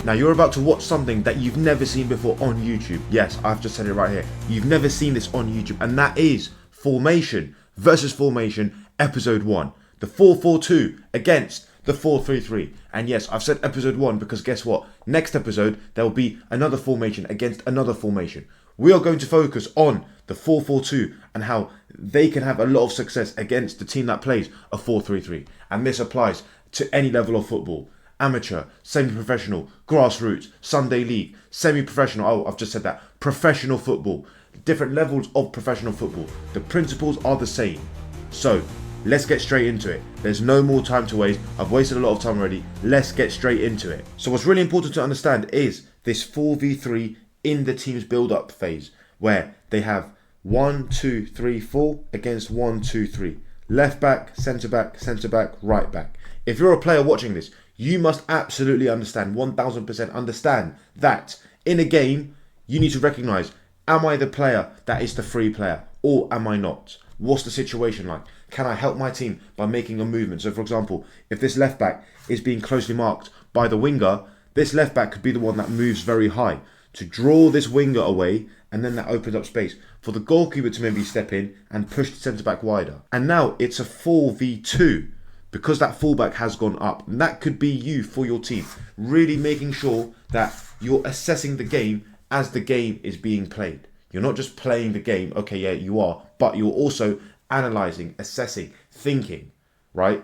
Now you're about to watch something that you've never seen before on YouTube. Yes, I've just said it right here. You've never seen this on YouTube, and that is Formation versus Formation Episode 1. The 4-4-2 against the 4-3-3. And yes, I've said Episode 1 because guess what? Next episode, there will be another formation against another formation. We are going to focus on the 4-4-2 and how they can have a lot of success against the team that plays a 4-3-3. And this applies to any level of football. Amateur, semi-professional, grassroots, Sunday league, semi-professional, oh, I've just said that, professional football, different levels of professional football. The principles are the same. So, let's get straight into it. There's no more time to waste. I've wasted a lot of time already. Let's get straight into it. So what's really important to understand is this 4v3 in the team's build-up phase, where they have 1, 2, 3, 4 against 1, 2, 3. Left back, centre back, right back. If you're a player watching this, you must absolutely understand, 1000% understand that in a game, you need to recognise, am I the player that is the free player or am I not? What's the situation like? Can I help my team by making a movement? So for example, if this left back is being closely marked by the winger, this left back could be the one that moves very high to draw this winger away, and then that opens up space for the goalkeeper to maybe step in and push the centre back wider. And now it's a 4v2 because that fullback has gone up. And that could be you for your team, really making sure that you're assessing the game as the game is being played. You're not just playing the game, okay, yeah, you are, but you're also analysing, assessing, thinking, right?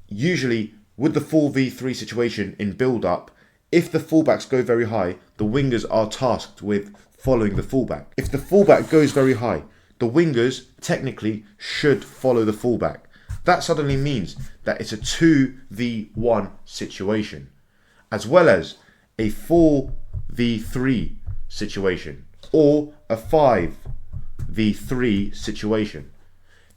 Usually, with the 4v3 situation in build-up, if the fullbacks go very high, the wingers are tasked with following the fullback. If the fullback goes very high, the wingers technically should follow the fullback. That suddenly means that it's a 2v1 situation, as well as a 4v3 situation, or a 5v3 situation.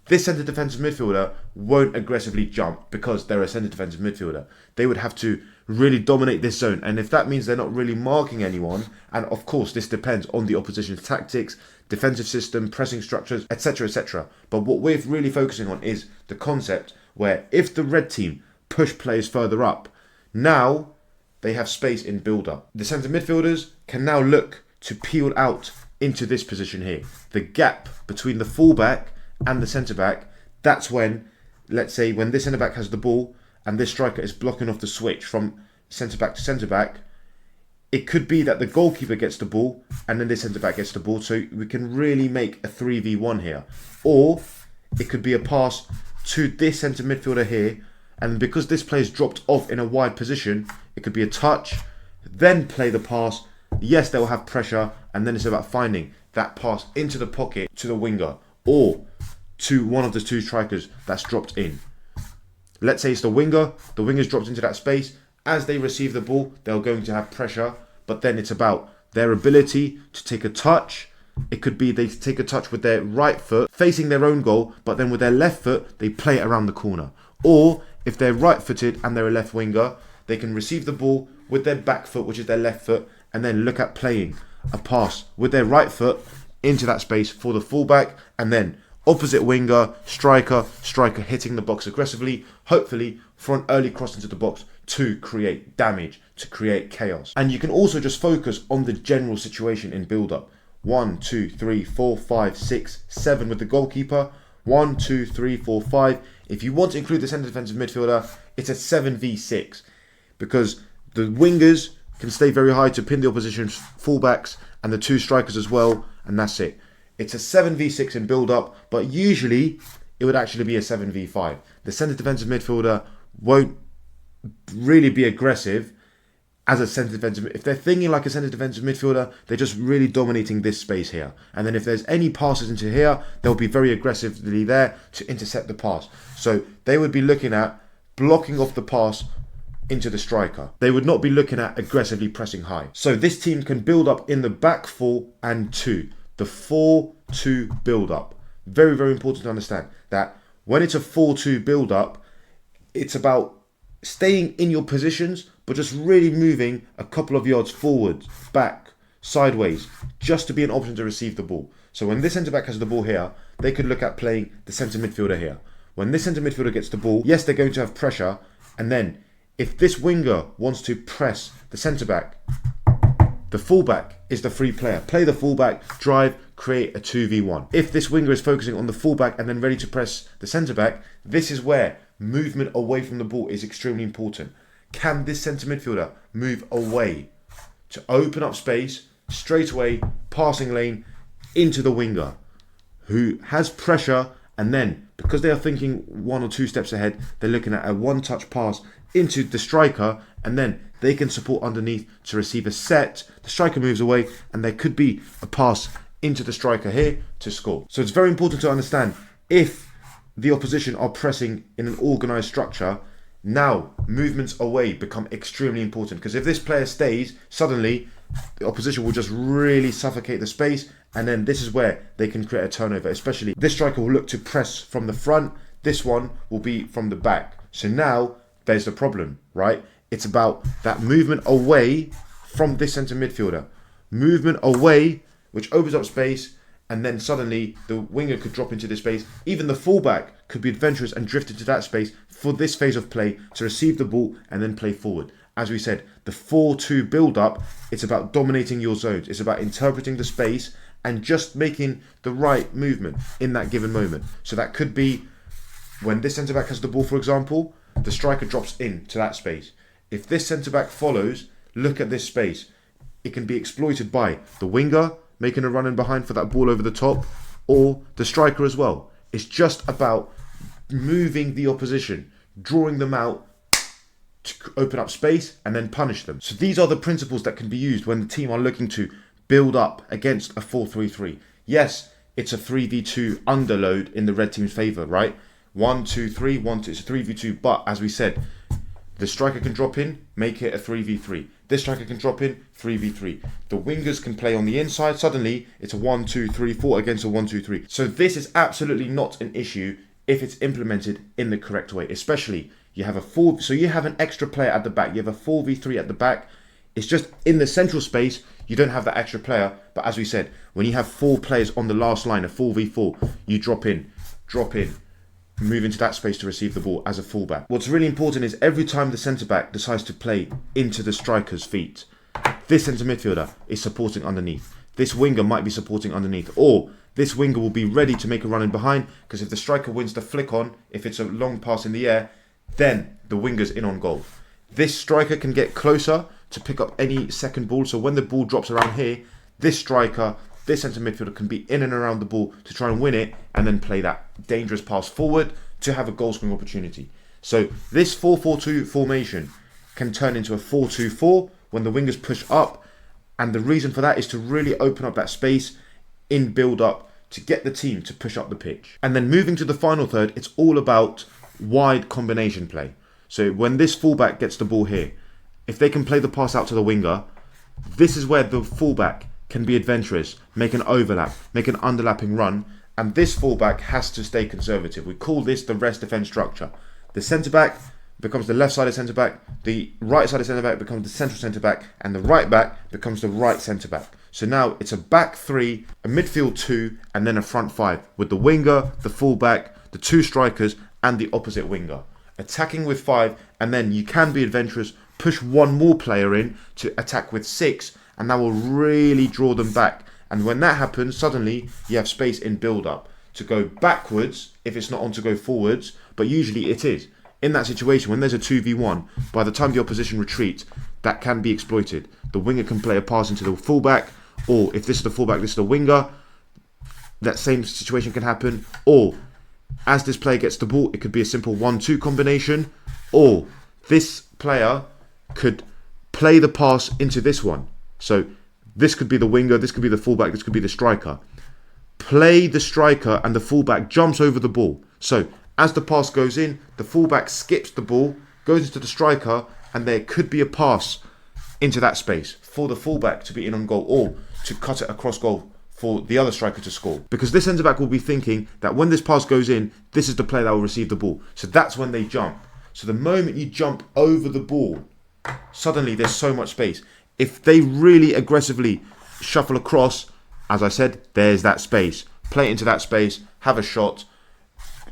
This centre defensive midfielder won't aggressively jump because they're a centre defensive midfielder. They would have to really dominate this zone, and if that means they're not really marking anyone, and of course this depends on the opposition's tactics, defensive system, pressing structures, etc, etc. But what we're really focusing on is the concept where if the red team push players further up, now they have space in build-up. The centre midfielders can now look to peel out into this position here. The gap between the fullback and the centre-back, that's when, let's say, when this centre-back has the ball and this striker is blocking off the switch from centre-back to centre-back, it could be that the goalkeeper gets the ball and then this centre-back gets the ball, so we can really make a 3v1 here. Or it could be a pass to this centre midfielder here, and because this player's dropped off in a wide position, it could be a touch, then play the pass. Yes, they'll have pressure, and then it's about finding that pass into the pocket to the winger or to one of the two strikers that's dropped in. Let's say it's the winger's dropped into that space. As they receive the ball, they're going to have pressure, but then it's about their ability to take a touch. It could be they take a touch with their right foot facing their own goal, but then with their left foot, they play it around the corner. Or if they're right-footed and they're a left winger, they can receive the ball with their back foot, which is their left foot, and then look at playing a pass with their right foot into that space for the fullback, and then opposite winger, striker hitting the box aggressively, hopefully for an early cross into the box to create damage, to create chaos. And you can also just focus on the general situation in build-up. 1, 2, 3, 4, 5, 6, 7 with the goalkeeper. 1, 2, 3, 4, 5. If you want to include the centre defensive midfielder, it's a 7v6 because the wingers can stay very high to pin the opposition's fullbacks and the two strikers as well, and that's it. It's a 7v6 in build-up, but usually it would actually be a 7v5. The centre defensive midfielder won't really be aggressive as a centre defensive. If they're thinking like a centre defensive midfielder, they're just really dominating this space here. And then if there's any passes into here, they'll be very aggressively there to intercept the pass. So they would be looking at blocking off the pass into the striker. They would not be looking at aggressively pressing high. So this team can build up in the back 4 and 2. The 4-2 build-up. Very, very important to understand that when it's a 4-2 build-up, it's about staying in your positions, but just really moving a couple of yards forward, back, sideways, just to be an option to receive the ball. So when this centre-back has the ball here, they could look at playing the centre midfielder here. When this centre midfielder gets the ball, yes, they're going to have pressure, and then if this winger wants to press the centre-back. The fullback is the free player. Play the fullback, drive, create a 2v1. If this winger is focusing on the fullback and then ready to press the centre-back, this is where movement away from the ball is extremely important. Can this centre midfielder move away to open up space, straight away, passing lane, into the winger, who has pressure, and then, because they are thinking 1 or 2 steps ahead, they're looking at a one-touch pass into the striker, and then they can support underneath to receive a set. The striker moves away, and there could be a pass into the striker here to score. So it's very important to understand, if the opposition are pressing in an organised structure, now movements away become extremely important, because if this player stays, suddenly the opposition will just really suffocate the space, and then this is where they can create a turnover. Especially this striker will look to press from the front, this one will be from the back. So now there's the problem, right? It's about that movement away from this centre midfielder, movement away, which opens up space, and then suddenly the winger could drop into this space. Even the fullback could be adventurous and drift into that space for this phase of play to receive the ball and then play forward. As we said, the 4-2 build-up, it's about dominating your zones. It's about interpreting the space and just making the right movement in that given moment. So that could be when this centre-back has the ball, for example, the striker drops into that space. If this centre-back follows, look at this space. It can be exploited by the winger, making a run in behind for that ball over the top, or the striker as well. It's just about moving the opposition, drawing them out to open up space and then punish them. So these are the principles that can be used when the team are looking to build up against a 4-3-3. Yes, it's a 3v2 underload in the red team's favour, right? 1-2-3, 1-2, it's a 3v2, but as we said, the striker can drop in, make it a 3v3. This striker can drop in, 3v3. The wingers can play on the inside. Suddenly, it's a 1-2-3-4 against a 1-2-3. So this is absolutely not an issue if it's implemented in the correct way. Especially, you have so you have an extra player at the back. You have a 4v3 at the back. It's just in the central space, you don't have that extra player. But as we said, when you have 4 players on the last line, a 4v4, you drop in, move into that space to receive the ball as a fullback. What's really important is every time the centre-back decides to play into the striker's feet, this centre midfielder is supporting underneath. This winger might be supporting underneath, or this winger will be ready to make a run in behind, because if the striker wins the flick on, if it's a long pass in the air, then the winger's in on goal. This striker can get closer to pick up any second ball, so when the ball drops around here, this striker, this centre midfielder can be in and around the ball to try and win it and then play that dangerous pass forward to have a goal scoring opportunity. So this 4-4-2 formation can turn into a 4-2-4 when the wingers push up, and the reason for that is to really open up that space in build-up to get the team to push up the pitch. And then moving to the final third, it's all about wide combination play. So when this fullback gets the ball here, if they can play the pass out to the winger, this is where the fullback can be adventurous, make an overlap, make an underlapping run, and this fullback has to stay conservative. We call this the rest defence structure. The centre-back becomes the left-sided centre-back, the right-sided centre-back becomes the central centre-back, and the right-back becomes the right centre-back. So now it's a back 3, a midfield 2, and then a front 5, with the winger, the fullback, the 2 strikers, and the opposite winger. Attacking with 5, and then you can be adventurous, push 1 more player in to attack with 6, and that will really draw them back. And when that happens, suddenly you have space in build-up to go backwards if it's not on to go forwards, but usually it is. In that situation, when there's a 2v1, by the time the opposition retreats, that can be exploited. The winger can play a pass into the fullback, or if this is the fullback, this is the winger, that same situation can happen. Or as this player gets the ball, it could be a simple 1-2 combination, or this player could play the pass into this one. So this could be the winger, this could be the fullback, this could be the striker. Play the striker and the fullback jumps over the ball. So as the pass goes in, the fullback skips the ball, goes into the striker, and there could be a pass into that space for the fullback to be in on goal, or to cut it across goal for the other striker to score. Because this centre-back will be thinking that when this pass goes in, this is the player that will receive the ball. So that's when they jump. So the moment you jump over the ball, suddenly there's so much space. If they really aggressively shuffle across, as I said, there's that space. Play it into that space, have a shot,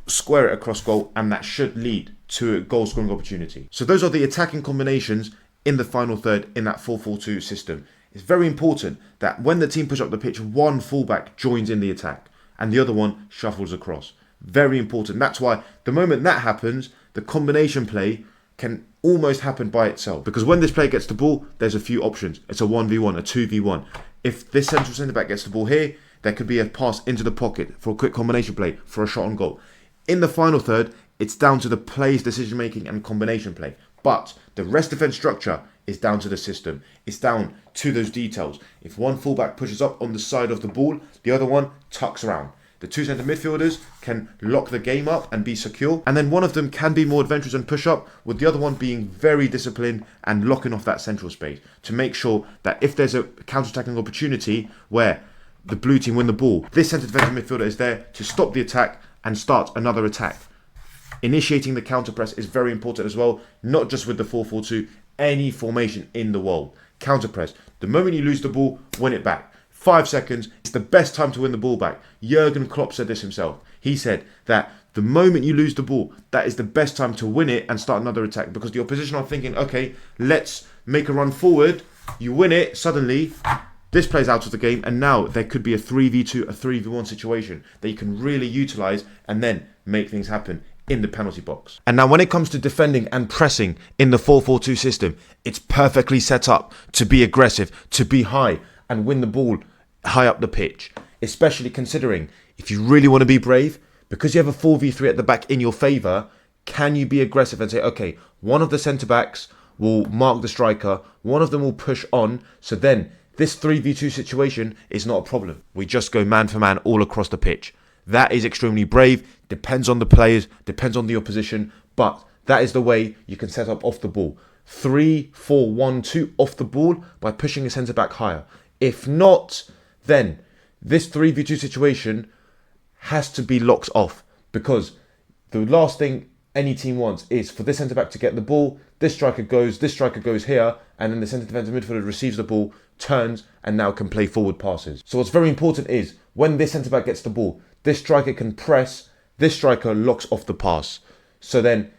square it across goal, and that should lead to a goal scoring opportunity. So those are the attacking combinations in the final third in that 4-4-2 system. It's very important that when the team push up the pitch, one fullback joins in the attack and the other one shuffles across. Very important. That's why the moment that happens, the combination play can almost happen by itself. Because when this player gets the ball, there's a few options. It's a 1v1, a 2v1. If this central centre-back gets the ball here, there could be a pass into the pocket for a quick combination play, for a shot on goal. In the final third, it's down to the play's decision-making and combination play. But the rest defence structure is down to the system. It's down to those details. If one fullback pushes up on the side of the ball, the other one tucks around. The two centre midfielders can lock the game up and be secure. And then one of them can be more adventurous and push up, with the other one being very disciplined and locking off that central space to make sure that if there's a counter-attacking opportunity where the blue team win the ball, this centre defensive midfielder is there to stop the attack and start another attack. Initiating the counter press is very important as well, not just with the 4-4-2, any formation in the world. Counter press. The moment you lose the ball, win it back. 5 seconds, it's the best time to win the ball back. Jurgen Klopp said this himself. He said that the moment you lose the ball, that is the best time to win it and start another attack, because the opposition are thinking, okay, let's make a run forward. You win it, suddenly this plays out of the game, and now there could be a 3v2, a 3v1 situation that you can really utilise and then make things happen in the penalty box. And now when it comes to defending and pressing in the 4-4-2 system, it's perfectly set up to be aggressive, to be high and win the ball high up the pitch, especially considering if you really want to be brave, because you have a 4v3 at the back in your favour, can you be aggressive and say, okay, one of the centre-backs will mark the striker, one of them will push on, so then this 3v2 situation is not a problem. We just go man for man all across the pitch. That is extremely brave, depends on the players, depends on the opposition, but that is the way you can set up off the ball. 3-4-1-2 off the ball by pushing a centre-back higher. If not, then this 3v2 situation has to be locked off, because the last thing any team wants is for this centre-back to get the ball, this striker goes here, and then the centre defensive midfielder receives the ball, turns, and now can play forward passes. So what's very important is, when this centre-back gets the ball, this striker can press, this striker locks off the pass. So then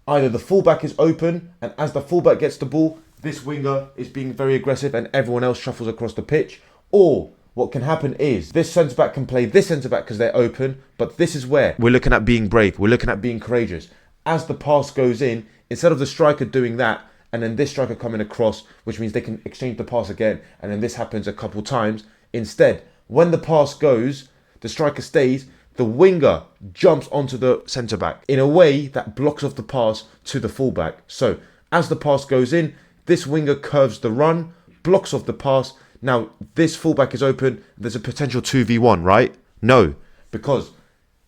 either the fullback is open, and as the fullback gets the ball, this winger is being very aggressive and everyone else shuffles across the pitch. Or what can happen is this centre-back can play this centre-back because they're open, but this is where we're looking at being brave, we're looking at being courageous. As the pass goes in, instead of the striker doing that and then this striker coming across, which means they can exchange the pass again, and then this happens a couple times, instead, when the pass goes, the striker stays, the winger jumps onto the centre-back in a way that blocks off the pass to the fullback. So as the pass goes in, this winger curves the run, blocks off the pass. Now this fullback is open, there's a potential 2v1, right? No, because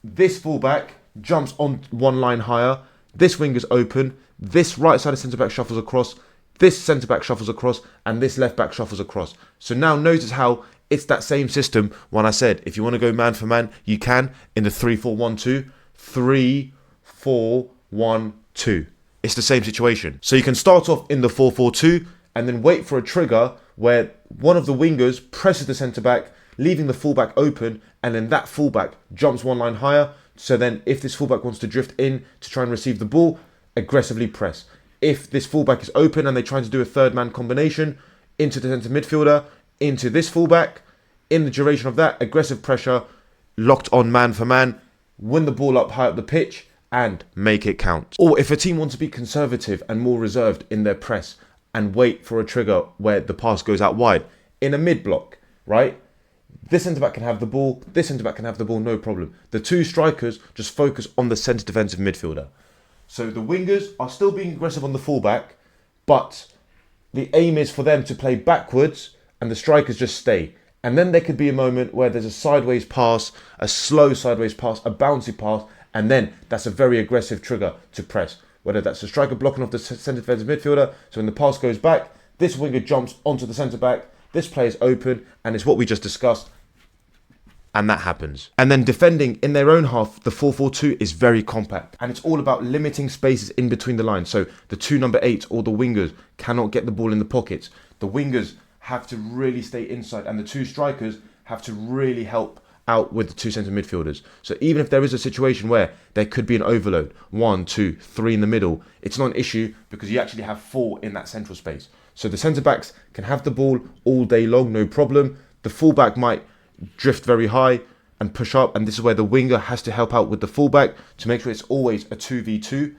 this fullback jumps on one line higher, this winger's open, this right side of centre-back shuffles across, this centre-back shuffles across, and this left-back shuffles across. So now notice how it's that same system when I said, if you want to go man for man, you can in the 3-4-1-2. 3-4-1-2. It's the same situation. So you can start off in the 4-4-2 and then wait for a trigger where one of the wingers presses the centre-back, leaving the fullback open, and then that fullback jumps one line higher. So then if this fullback wants to drift in to try and receive the ball, aggressively press. If this fullback is open and they're trying to do a third man combination into the centre midfielder, into this fullback, in the duration of that, aggressive pressure, locked on man for man, win the ball up high up the pitch and make it count. Or if a team wants to be conservative and more reserved in their press and wait for a trigger where the pass goes out wide, in a mid-block, right? This centre-back can have the ball, this centre-back can have the ball, no problem. The two strikers just focus on the centre defensive midfielder. So the wingers are still being aggressive on the fullback, but the aim is for them to play backwards and the strikers just stay. And then there could be a moment where there's a sideways pass, a slow sideways pass, a bouncy pass, and then that's a very aggressive trigger to press. Whether that's the striker blocking off the centre defensive midfielder, so when the pass goes back, this winger jumps onto the centre-back, this player's open, and it's what we just discussed, and that happens. And then defending in their own half, the 4-4-2 is very compact, and it's all about limiting spaces in between the lines. So the two number 8s or the wingers cannot get the ball in the pockets. The wingers have to really stay inside, and the two strikers have to really help out with the 2 centre midfielders. So even if there is a situation where there could be an overload, 1, 2, 3 in the middle, it's not an issue because you actually have 4 in that central space. So the centre backs can have the ball all day long, no problem. The fullback might drift very high and push up, and this is where the winger has to help out with the fullback to make sure it's always a 2v2,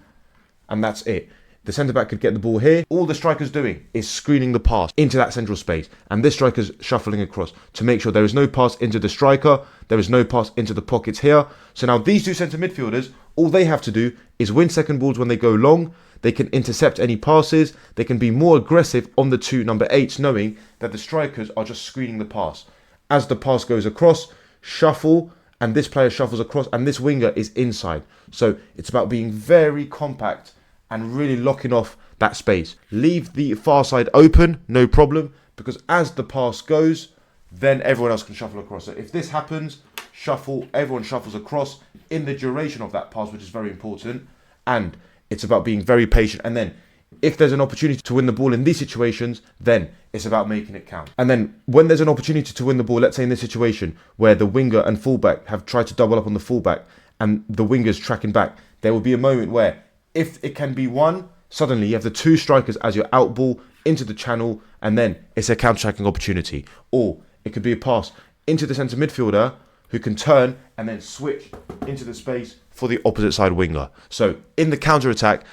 and that's it. The centre-back could get the ball here. All the striker's doing is screening the pass into that central space, and this striker's shuffling across to make sure there is no pass into the striker, there is no pass into the pockets here. So now these 2 centre midfielders, all they have to do is win second balls when they go long. They can intercept any passes. They can be more aggressive on the 2 number 8s, knowing that the strikers are just screening the pass. As the pass goes across, shuffle, and this player shuffles across, and this winger is inside. So it's about being very compact and really locking off that space. Leave the far side open, no problem, because as the pass goes, then everyone else can shuffle across. So if this happens, shuffle, everyone shuffles across in the duration of that pass, which is very important. And it's about being very patient. And then if there's an opportunity to win the ball in these situations, then it's about making it count. And then when there's an opportunity to win the ball, let's say in this situation where the winger and fullback have tried to double up on the fullback and the winger's tracking back, there will be a moment where if it can be won, suddenly you have the 2 strikers as your out ball into the channel, and then it's a counter-attacking opportunity. Or it could be a pass into the centre midfielder who can turn and then switch into the space for the opposite side winger. So in the counter-attack,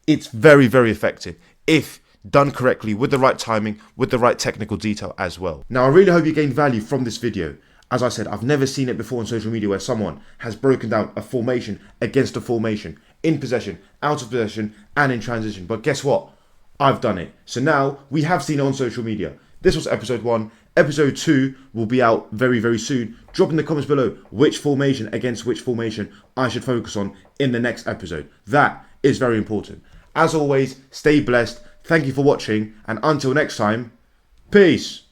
it's very, very effective if done correctly with the right timing, with the right technical detail as well. Now, I really hope you gained value from this video. As I said, I've never seen it before on social media where someone has broken down a formation against a formation, in possession, out of possession, and in transition. But guess what? I've done it. So now we have seen it on social media. This was episode 1. Episode 2 will be out very, very soon. Drop in the comments below which formation against which formation I should focus on in the next episode. That is very important. As always, stay blessed. Thank you for watching. And until next time, peace.